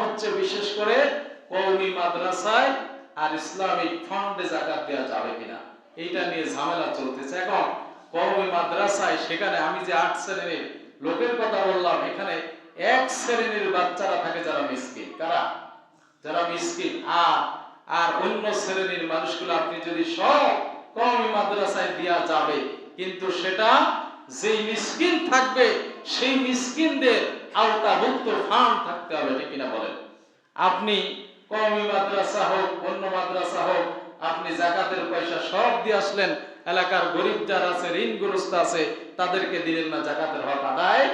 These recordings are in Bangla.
হচ্ছে বিশেষ করে কওমি মাদ্রাসায় আর ইসলামিক ফান্ডে যাকাত দেওয়া যাবে কিনা, এইটা নিয়ে ঝামেলা চলতেছে। এখন কওমি মাদ্রাসায় সেখানে আমি যে 8 শ্রেণীর লোকের কথা বললাম, এখানে 1 শ্রেণীর বাচ্চারা থাকে যারা মিসকিন। কারা? যারা মিসকিন। আর অন্য শ্রেণীর মানুষগুলো আপনি যদি সব কওমি মাদ্রাসায় দেওয়া যাবে, কিন্তু সেটা যেই মিসকিন থাকবে সেই মিসকিনদের আওতাভুক্ত ফান্ড থাকতে হবে, ঠিক কিনা বলেন? আপনি কওমি মাদ্রাসা হোক অন্য মাদ্রাসা হোক, আপনি যাকাতের পয়সা সব দিয়ে আসলেন, এলাকার গরিব যারা আছে ঋণগ্রস্ত আছে তাদেরকে দিলেন না, যাকাতের হক আদায়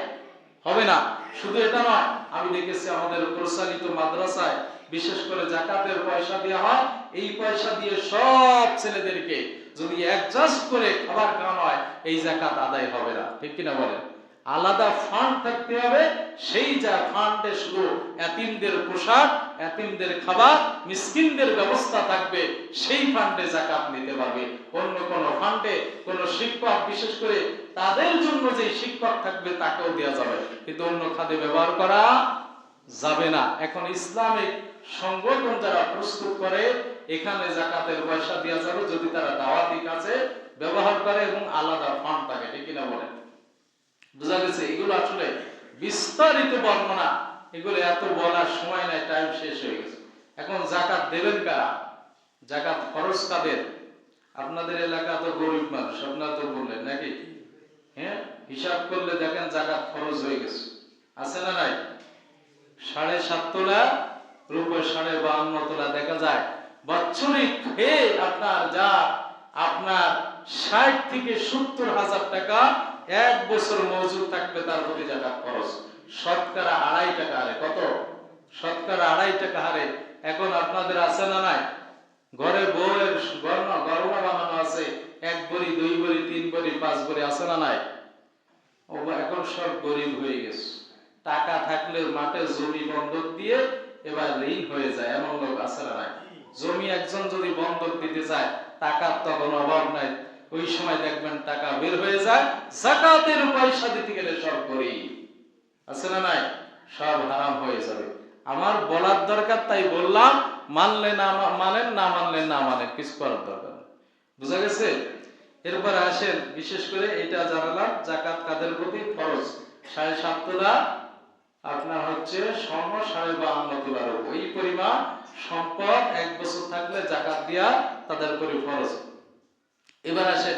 হবে না। শুধু এটা নয়, আমি দেখেছি আমাদের প্রচলিত মাদ্রাসায় বিশেষ করে যাকাতের পয়সা দেওয়া হয়, এই পয়সা দিয়ে সব ছেলেদেরকে যদি অ্যাডজাস্ট করে খাবার খাওয়ানো হয়, এই যাকাত আদায় হবে না, ঠিক কিনা বলেন? আলাদা ফান্ড থাকতে হবে, সেই যা ফান্ডে শুধু এতিমদের পোশাক, এতিমদের খাবার, মিসকিনদের ব্যবস্থা থাকবে, সেই ফান্ডে যাকাত নিতে পারবে। অন্য কোন ফান্ডে কোন শিক্ষক বিশেষ করে তাদের জন্য যে শিক্ষক থাকবে তাকেও দেওয়া যাবে, কিন্তু অন্য খাতে ব্যবহার করা যাবে না। এখন ইসলামিক সংগঠন যারা প্রস্তুত করে এখানে যাকাতের পয়সা দেওয়া যাবে যদি তারা দাওয়াতি কাজে ব্যবহার করে এবং আলাদা ফান্ড থাকে, ঠিক কিনা বলেন? বুঝা গেছে? এগুলো আসলে বিস্তারিত বর্ণনা, এগুলো এত বলার সময় নাই, টাইম শেষ হয়ে গেছে। এখন যাকাত দেবেন কারা? যাকাত খরচ কাদের? আপনাদের এলাকা তো গরিব মানুষ, আপনারা তো বললেন নাকি? হ্যাঁ, হিসাব করলে দেখেন যাকাত খরচ হয়ে গেছে, আছে না নাই? 7.5 তোলা রূপে 52.5 তোলা দেখা যায়। বাৎসরিক আপনার যা আপনার 60 থেকে 70 হাজার টাকা 1 বছর মজুদ থাকবে, তার প্রতি যাকাত খরচ শতকরা 2.5 টাকা হারে। কত? শতকরা 2.5 টাকা হারে। এখন আপনাদের আছে না নাই? ঘরে বউয়ের গড়না বানানো আছে, 1 বড়ি 2 বড়ি 3 বড়ি 5 বড়ি, আছে না নাই? ও এখন সব গরিব হয়ে গেছে। টাকা থাকলে মাঠে জমি বন্ধক দিয়ে এবার ঋণ হয়ে যায়, এমন লোক আছে না নাই? জমি একজন যদি বন্ধক দিতে চায়, টাকার তখন অভাব নাই, ওই সময় দেখবেন টাকা বের হয়ে যায়, যাকাতের পয়সা দিতে গেলে সব গরিব, আছে না নাই? সব হারাম হয়ে যাবে। আমার বলার দরকার তাই বললাম, মানলে না মানেন, না মানলে না মানেন, কিছু করার দরকার নেই। বুঝা গেছে? এরপরে আসেন, বিশেষ করে এটা জানালাম যাকাত কাদের প্রতি ফরজ। 7.5 তোলা আপনার হচ্ছে স্বর্ণ 52.5 তোলার ওই পরিমাণ সম্পদ 1 বছর থাকলে যাকাত দেয়া তাদের উপরে ফরজ। এবার আসেন